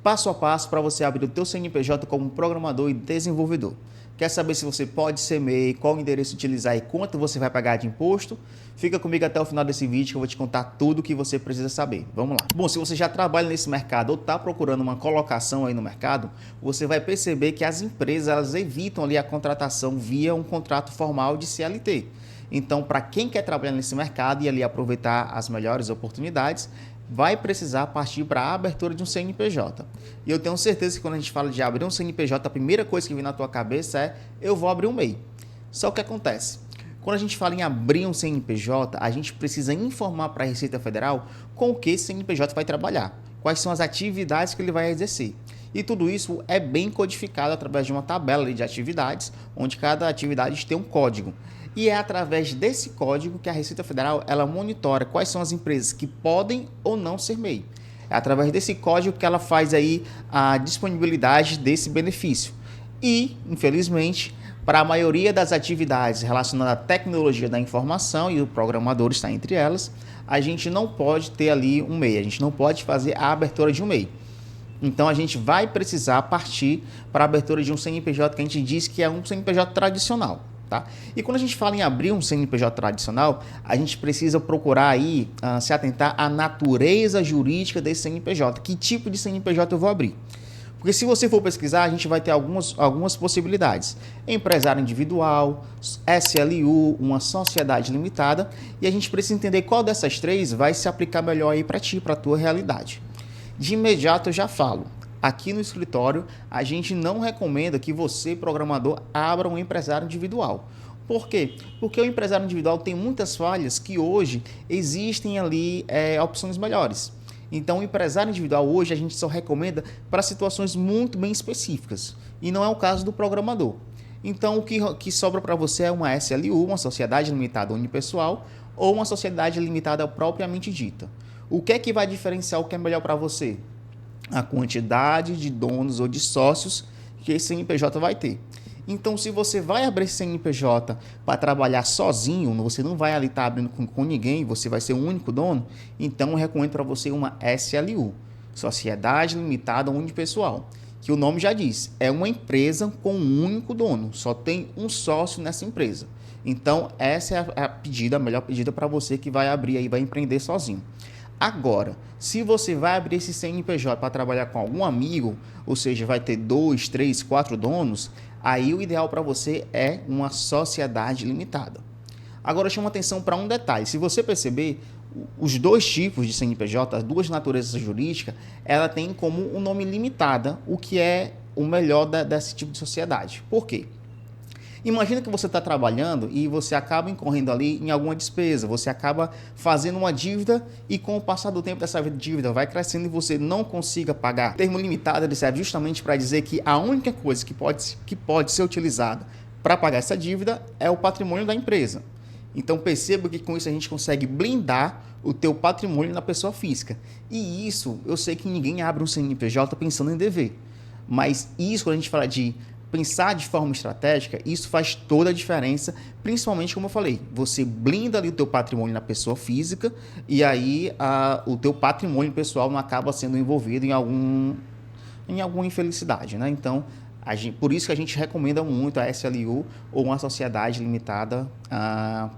passo a passo para você abrir o teu CNPJ como programador e desenvolvedor. Quer saber se você pode ser MEI, qual o endereço utilizar e quanto você vai pagar de imposto? Fica comigo até o final desse vídeo que eu vou te contar tudo o que você precisa saber. Vamos lá. Bom, se você já trabalha nesse mercado ou está procurando uma colocação aí no mercado, você vai perceber que as empresas elas evitam ali a contratação via um contrato formal de CLT. Então, para quem quer trabalhar nesse mercado e ali aproveitar as melhores oportunidades, vai precisar partir para a abertura de um CNPJ. E eu tenho certeza que quando a gente fala de abrir um CNPJ, a primeira coisa que vem na tua cabeça é eu vou abrir um MEI. Só que acontece, quando a gente fala em abrir um CNPJ, a gente precisa informar para a Receita Federal com o que esse CNPJ vai trabalhar, quais são as atividades que ele vai exercer. E tudo isso é bem codificado através de uma tabela de atividades, onde cada atividade tem um código. E é através desse código que a Receita Federal ela monitora quais são as empresas que podem ou não ser MEI. É através desse código que ela faz aí a disponibilidade desse benefício. E, infelizmente, para a maioria das atividades relacionadas à tecnologia da informação, e o programador está entre elas, a gente não pode ter ali um MEI, a gente não pode fazer a abertura de um MEI. Então, a gente vai precisar partir para a abertura de um CNPJ que a gente diz que é um CNPJ tradicional. Tá? E quando a gente fala em abrir um CNPJ tradicional, a gente precisa procurar aí se atentar à natureza jurídica desse CNPJ. Que tipo de CNPJ eu vou abrir? Porque se você for pesquisar, a gente vai ter algumas possibilidades. Empresário individual, SLU, uma sociedade limitada, e a gente precisa entender qual dessas três vai se aplicar melhor aí para ti, para a tua realidade. De imediato eu já falo. Aqui no escritório, a gente não recomenda que você, programador, abra um empresário individual. Por quê? Porque o empresário individual tem muitas falhas que hoje existem ali opções melhores. Então, o empresário individual hoje a gente só recomenda para situações muito bem específicas. E não é o caso do programador. Então, o que sobra para você é uma SLU, uma sociedade limitada unipessoal, ou uma sociedade limitada propriamente dita. O que é que vai diferenciar o que é melhor para você? A quantidade de donos ou de sócios que esse CNPJ vai ter. Então, se você vai abrir esse CNPJ para trabalhar sozinho, você não vai ali estar abrindo com ninguém, você vai ser o único dono, então eu recomendo para você uma SLU, Sociedade Limitada Unipessoal, que o nome já diz, é uma empresa com um único dono, só tem um sócio nessa empresa. Então, essa é a melhor pedida para você que vai abrir aí, vai empreender sozinho. Agora, se você vai abrir esse CNPJ para trabalhar com algum amigo, ou seja, vai ter 2, 3, 4 donos, aí o ideal para você é uma sociedade limitada. Agora, chama atenção para um detalhe. Se você perceber, os dois tipos de CNPJ, as duas naturezas jurídicas, ela tem como um nome limitada, o que é o melhor desse tipo de sociedade. Por quê? Imagina que você está trabalhando e você acaba incorrendo ali em alguma despesa, você acaba fazendo uma dívida e com o passar do tempo dessa dívida vai crescendo e você não consiga pagar. O termo limitado ele serve justamente para dizer que a única coisa que pode ser utilizada para pagar essa dívida é o patrimônio da empresa. Então perceba que com isso a gente consegue blindar o teu patrimônio na pessoa física. E isso, eu sei que ninguém abre um CNPJ pensando em dever, mas isso quando a gente fala de pensar de forma estratégica, isso faz toda a diferença, principalmente como eu falei, você blinda ali o teu patrimônio na pessoa física e aí o teu patrimônio pessoal não acaba sendo envolvido em alguma infelicidade, né? Então, por isso que a gente recomenda muito a SLU ou uma sociedade limitada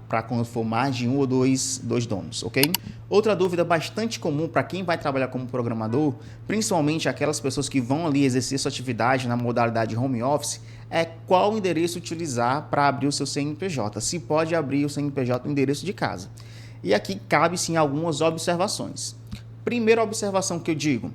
para quando for mais de um ou dois donos, ok? Outra dúvida bastante comum para quem vai trabalhar como programador, principalmente aquelas pessoas que vão ali exercer sua atividade na modalidade home office, é qual endereço utilizar para abrir o seu CNPJ. Se pode abrir o CNPJ no endereço de casa. E aqui cabe sim algumas observações. Primeira observação que eu digo,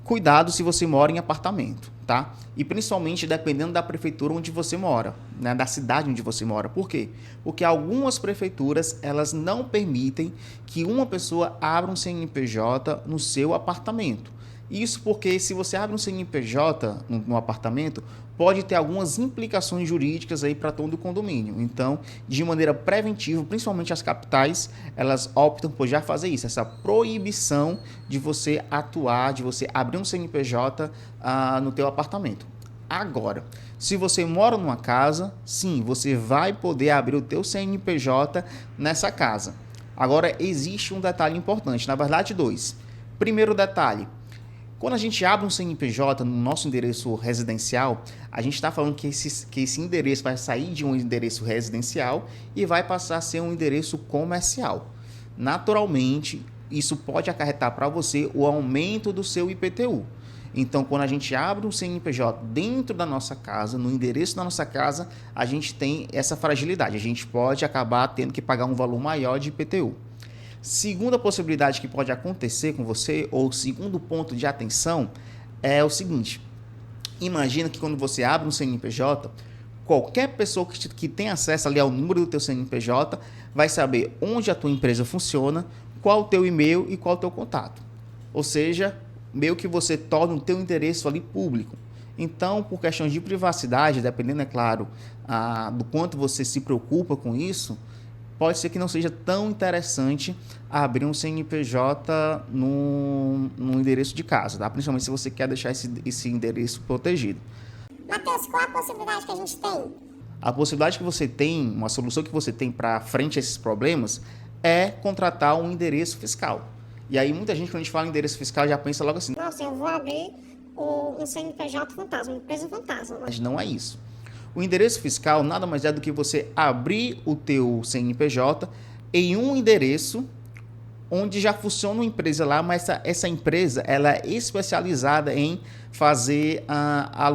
cuidado se você mora em apartamento, tá? E principalmente dependendo da prefeitura onde você mora, né? Da cidade onde você mora. Por quê? Porque algumas prefeituras, elas não permitem que uma pessoa abra um CNPJ no seu apartamento. Isso porque se você abre um CNPJ no apartamento, pode ter algumas implicações jurídicas aí para todo o condomínio. Então, de maneira preventiva, principalmente as capitais, elas optam por já fazer isso, essa proibição de você atuar, de você abrir um CNPJ no teu apartamento. Agora, se você mora numa casa, sim, você vai poder abrir o teu CNPJ nessa casa. Agora, existe um detalhe importante, na verdade, dois. Primeiro detalhe, Quando a gente abre um CNPJ no nosso endereço residencial, a gente está falando que esse endereço vai sair de um endereço residencial e vai passar a ser um endereço comercial. Naturalmente, isso pode acarretar para você o aumento do seu IPTU. Então, quando a gente abre um CNPJ dentro da nossa casa, no endereço da nossa casa, a gente tem essa fragilidade. A gente pode acabar tendo que pagar um valor maior de IPTU. Segunda possibilidade que pode acontecer com você, ou segundo ponto de atenção, é o seguinte. Imagina que quando você abre um CNPJ, qualquer pessoa que tem acesso ali ao número do teu CNPJ vai saber onde a tua empresa funciona, qual o teu e-mail e qual o teu contato. Ou seja, meio que você torna o teu endereço ali público. Então, por questões de privacidade, dependendo, é claro, do quanto você se preocupa com isso, pode ser que não seja tão interessante abrir um CNPJ no endereço de casa, tá? Principalmente se você quer deixar esse endereço protegido. Matheus, qual a possibilidade que a gente tem? A possibilidade que você tem, uma solução que você tem para frente a esses problemas é contratar um endereço fiscal. E aí muita gente, quando a gente fala em endereço fiscal, já pensa logo assim: nossa, eu vou abrir um CNPJ fantasma, uma empresa fantasma. Mas não é isso. O endereço fiscal nada mais é do que você abrir o teu CNPJ em um endereço onde já funciona uma empresa lá, mas essa empresa ela é especializada em fazer a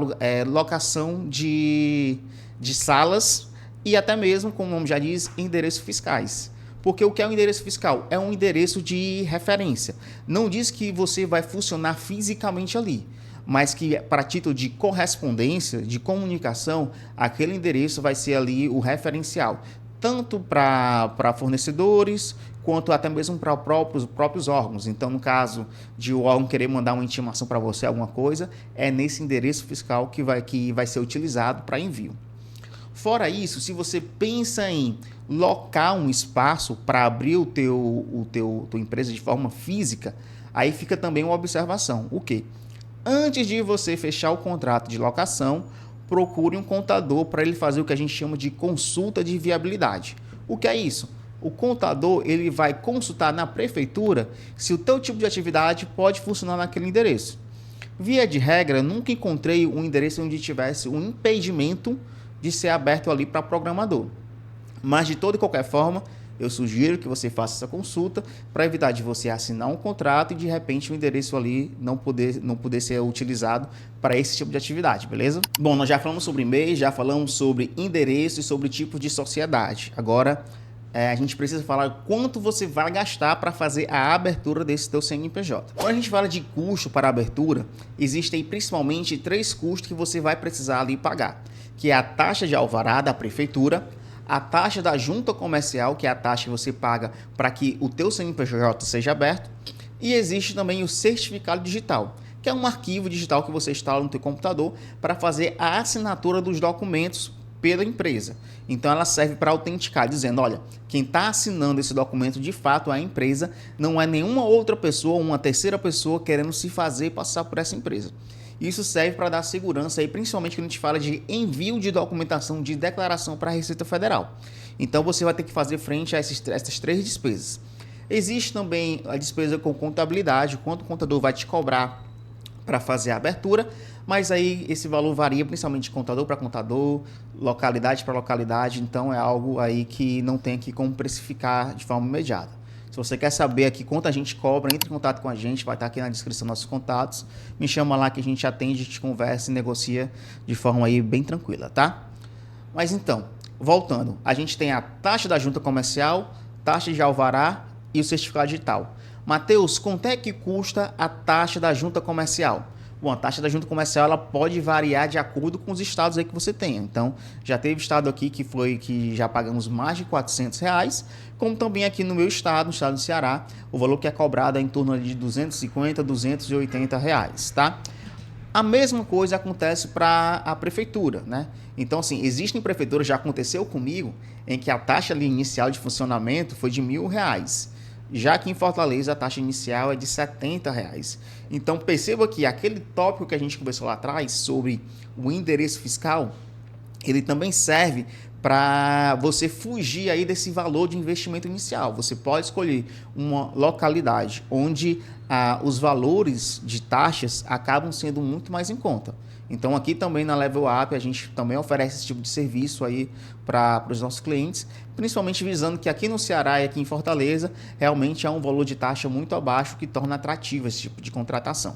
locação de salas e até mesmo, como o nome já diz, endereços fiscais. Porque o que é um endereço fiscal? É um endereço de referência. Não diz que você vai funcionar fisicamente ali, mas que para título de correspondência, de comunicação, aquele endereço vai ser ali o referencial, tanto para fornecedores, quanto até mesmo para os próprios órgãos. Então, no caso de o órgão querer mandar uma intimação para você, alguma coisa, é nesse endereço fiscal que vai ser utilizado para envio. Fora isso, se você pensa em locar um espaço para abrir tua empresa de forma física, aí fica também uma observação. O quê? Antes de você fechar o contrato de locação, procure um contador para ele fazer o que a gente chama de consulta de viabilidade. O que é isso? O contador ele vai consultar na prefeitura se o teu tipo de atividade pode funcionar naquele endereço. Via de regra, nunca encontrei um endereço onde tivesse um impedimento de ser aberto ali para programador. Mas de toda e qualquer forma, eu sugiro que você faça essa consulta para evitar de você assinar um contrato e de repente o endereço ali não poder ser utilizado para esse tipo de atividade, beleza? Bom, nós já falamos sobre e-mail, já falamos sobre endereço e sobre tipo de sociedade. Agora, a gente precisa falar quanto você vai gastar para fazer a abertura desse teu CNPJ. Quando a gente fala de custo para a abertura, existem principalmente 3 custos que você vai precisar ali pagar, que é a taxa de alvará da prefeitura, a taxa da junta comercial, que é a taxa que você paga para que o teu CNPJ seja aberto, e existe também o certificado digital, que é um arquivo digital que você instala no teu computador para fazer a assinatura dos documentos pela empresa. Então ela serve para autenticar, dizendo, olha, quem está assinando esse documento de fato é a empresa, não é nenhuma outra pessoa, uma terceira pessoa querendo se fazer passar por essa empresa. Isso serve para dar segurança, aí, principalmente quando a gente fala de envio de documentação de declaração para a Receita Federal. Então você vai ter que fazer frente a essas 3 despesas. Existe também a despesa com contabilidade, quanto o contador vai te cobrar para fazer a abertura, mas aí esse valor varia principalmente de contador para contador, localidade para localidade, então é algo aí que não tem aqui como precificar de forma imediata. Se você quer saber aqui quanto a gente cobra, entre em contato com a gente, vai estar aqui na descrição nossos contatos. Me chama lá que a gente atende, a gente conversa e negocia de forma aí bem tranquila, tá? Mas então, voltando, a gente tem a taxa da junta comercial, taxa de alvará e o certificado digital. Matheus, quanto é que custa a taxa da junta comercial? Bom, a taxa da junta comercial ela pode variar de acordo com os estados aí que você tenha. Então, já teve estado aqui que já pagamos mais de R$400, como também aqui no meu estado, no estado do Ceará, o valor que é cobrado é em torno de R$250, R$280, tá? A mesma coisa acontece para a prefeitura, né? Então, assim, existem prefeituras, já aconteceu comigo, em que a taxa ali inicial de funcionamento foi de R$1.000. Já aqui em Fortaleza, a taxa inicial é de R$70. Então, perceba que aquele tópico que a gente conversou lá atrás sobre o endereço fiscal, ele também serve para você fugir aí desse valor de investimento inicial. Você pode escolher uma localidade onde os valores de taxas acabam sendo muito mais em conta. Então aqui também na Level Up a gente também oferece esse tipo de serviço aí para os nossos clientes, principalmente visando que aqui no Ceará e aqui em Fortaleza realmente há um valor de taxa muito abaixo que torna atrativo esse tipo de contratação.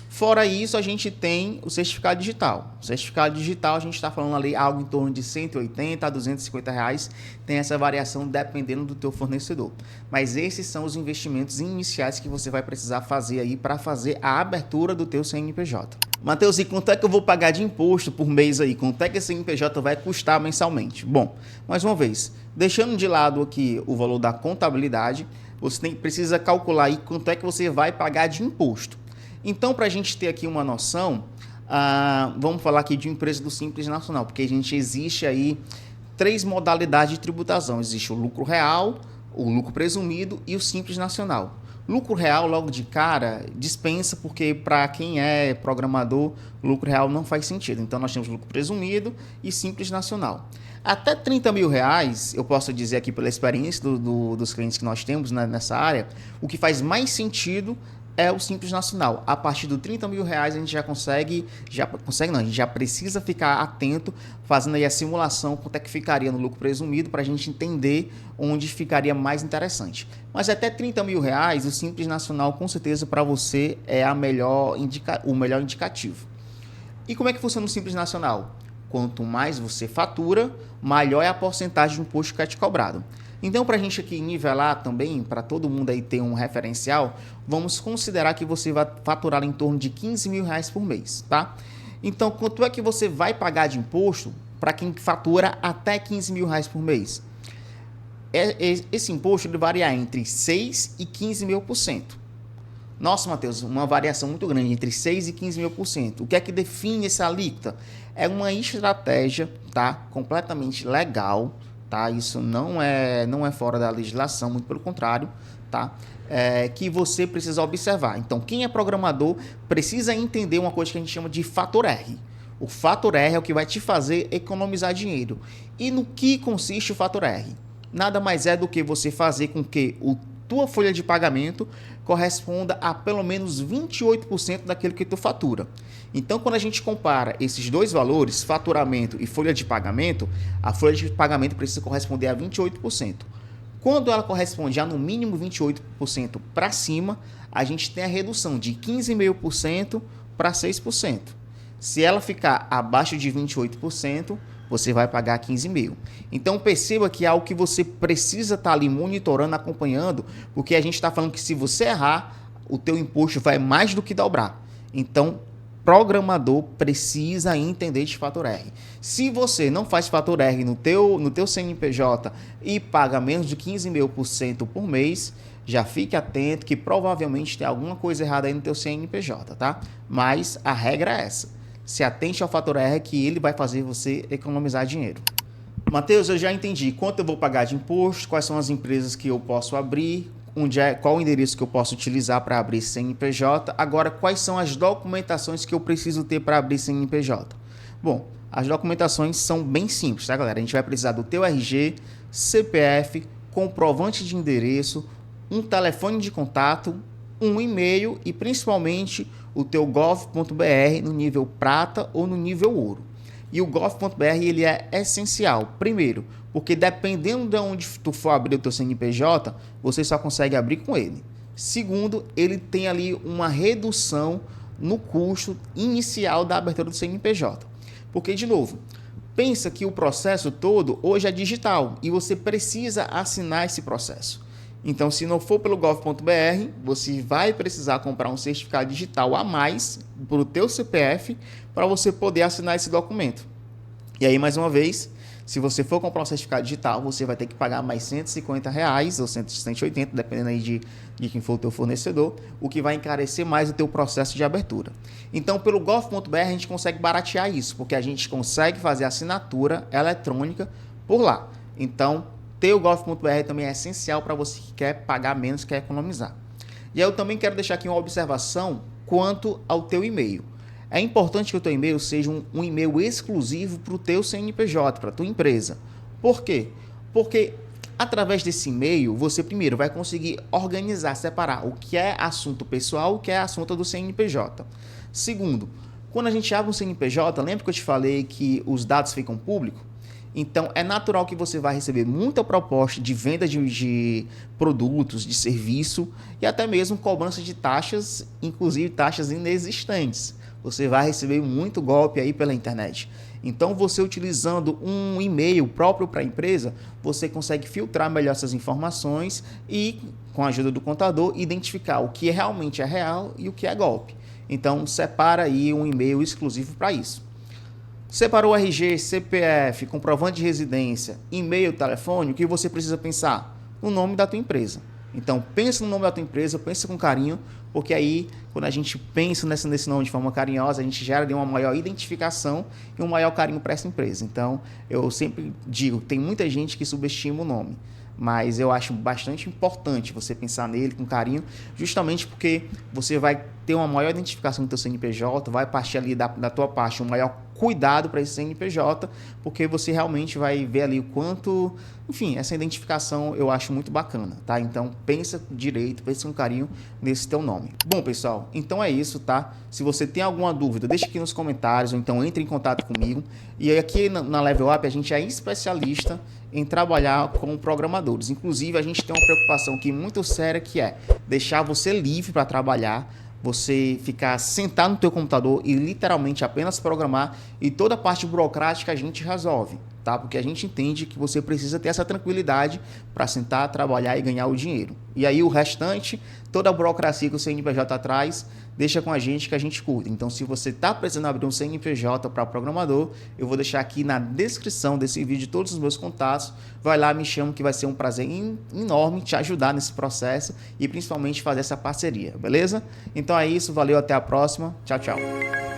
Fora isso, a gente tem o certificado digital. O certificado digital, a gente está falando ali algo em torno de R$180 a R$250, tem essa variação dependendo do teu fornecedor. Mas esses são os investimentos iniciais que você vai precisar fazer aí para fazer a abertura do teu CNPJ. Matheus, e quanto é que eu vou pagar de imposto por mês aí? Quanto é que esse CNPJ vai custar mensalmente? Bom, mais uma vez, deixando de lado aqui o valor da contabilidade, você precisa calcular aí quanto é que você vai pagar de imposto. Então, para a gente ter aqui uma noção, vamos falar aqui de uma empresa do Simples Nacional, porque existe aí 3 modalidades de tributação. Existe o lucro real, o lucro presumido e o Simples Nacional. Lucro real, logo de cara, dispensa, porque para quem é programador, lucro real não faz sentido. Então, nós temos lucro presumido e Simples Nacional. Até R$30 mil, eu posso dizer aqui pela experiência dos clientes que nós temos nessa área, o que faz mais sentido é o Simples Nacional. A partir do R$30 mil a gente a gente já precisa ficar atento, fazendo aí a simulação, quanto é que ficaria no lucro presumido, para a gente entender onde ficaria mais interessante. Mas até R$30 mil, o Simples Nacional, com certeza, para você é o melhor indicativo. E como é que funciona o Simples Nacional? Quanto mais você fatura, maior é a porcentagem de imposto que é te cobrado. Então, para a gente aqui nivelar também, para todo mundo aí ter um referencial, vamos considerar que você vai faturar em torno de R$15 mil por mês, tá? Então, quanto é que você vai pagar de imposto para quem fatura até R$15 mil por mês? Esse imposto ele varia entre 6% e 15%. Nossa, Matheus, uma variação muito grande, entre 6% e 15%. O que é que define essa alíquota? É uma estratégia, tá? Completamente legal, tá? Isso não é fora da legislação, muito pelo contrário, tá? Que você precisa observar. Então, quem é programador precisa entender uma coisa que a gente chama de fator R. O fator R é o que vai te fazer economizar dinheiro. E no que consiste o fator R? Nada mais é do que você fazer com que tua folha de pagamento corresponda a pelo menos 28% daquilo que tu fatura. Então, quando a gente compara esses dois valores, faturamento e folha de pagamento, a folha de pagamento precisa corresponder a 28%. Quando ela corresponde a no mínimo 28% para cima, a gente tem a redução de 15,5% para 6%. Se ela ficar abaixo de 28%, você vai pagar 15 mil. Então perceba que é algo que você precisa estar ali monitorando, acompanhando, porque a gente está falando que se você errar, o teu imposto vai mais do que dobrar. Então, programador precisa entender de fator R. Se você não faz fator R no teu CNPJ e paga menos de 15,5% por mês, já fique atento que provavelmente tem alguma coisa errada aí no teu CNPJ, tá? Mas a regra é essa. Se atente ao fator R que ele vai fazer você economizar dinheiro. Matheus, eu já entendi quanto eu vou pagar de imposto, quais são as empresas que eu posso abrir, qual o endereço que eu posso utilizar para abrir CNPJ. Agora, quais são as documentações que eu preciso ter para abrir CNPJ? Bom, as documentações são bem simples, tá, galera? A gente vai precisar do teu RG, CPF, comprovante de endereço, um telefone de contato, um e-mail e principalmente o teu gov.br no nível prata ou no nível ouro. E o gov.br ele é essencial, primeiro, porque dependendo de onde tu for abrir o teu CNPJ, você só consegue abrir com ele. Segundo, ele tem ali uma redução no custo inicial da abertura do CNPJ. Porque, de novo, pensa que o processo todo hoje é digital e você precisa assinar esse processo. Então, se não for pelo gov.br, você vai precisar comprar um certificado digital a mais para o teu CPF para você poder assinar esse documento. E aí, mais uma vez, se você for comprar um certificado digital, você vai ter que pagar mais R$150 ou 180, dependendo aí de quem for o teu fornecedor, o que vai encarecer mais o teu processo de abertura. Então, pelo gov.br, a gente consegue baratear isso, porque a gente consegue fazer a assinatura eletrônica por lá. Então, ter o gov.br também é essencial para você que quer pagar menos, quer economizar. E aí eu também quero deixar aqui uma observação quanto ao teu e-mail. É importante que o teu e-mail seja um e-mail exclusivo para o teu CNPJ, para a tua empresa. Por quê? Porque através desse e-mail, você primeiro vai conseguir organizar, separar o que é assunto pessoal, o que é assunto do CNPJ. Segundo, quando a gente abre um CNPJ, lembra que eu te falei que os dados ficam públicos? Então, é natural que você vai receber muita proposta de venda de produtos, de serviço e até mesmo cobrança de taxas, inclusive taxas inexistentes. Você vai receber muito golpe aí pela internet. Então, você utilizando um e-mail próprio para a empresa, você consegue filtrar melhor essas informações e, com a ajuda do contador, identificar o que realmente é real e o que é golpe. Então, separa aí um e-mail exclusivo para isso. Separou RG, CPF, comprovante de residência, e-mail, telefone, o que você precisa pensar? No nome da tua empresa. Então, pensa no nome da tua empresa, pensa com carinho, porque aí, quando a gente pensa nesse nome de forma carinhosa, a gente gera uma maior identificação e um maior carinho para essa empresa. Então, eu sempre digo, tem muita gente que subestima o nome, mas eu acho bastante importante você pensar nele com carinho, justamente porque você vai ter uma maior identificação do teu CNPJ, vai partir ali da tua parte um maior cuidado para esse CNPJ, porque você realmente vai ver ali o quanto, enfim, essa identificação eu acho muito bacana, tá? Então pensa direito, pensa com carinho nesse teu nome. Bom, pessoal, então é isso, tá? Se você tem alguma dúvida, deixa aqui nos comentários, ou então entre em contato comigo. E aqui na Level Up a gente é especialista em trabalhar com programadores. Inclusive, a gente tem uma preocupação aqui muito séria, que é deixar você livre para trabalhar, você ficar sentado no teu computador e literalmente apenas programar, e toda a parte burocrática a gente resolve, tá? Porque a gente entende que você precisa ter essa tranquilidade para sentar, trabalhar e ganhar o dinheiro. E aí o restante, toda a burocracia que o CNPJ traz, deixa com a gente que a gente cuida. Então, se você está precisando abrir um CNPJ para programador, eu vou deixar aqui na descrição desse vídeo todos os meus contatos. Vai lá, me chama, que vai ser um prazer enorme te ajudar nesse processo e principalmente fazer essa parceria, beleza? Então é isso, valeu, até a próxima. Tchau, tchau.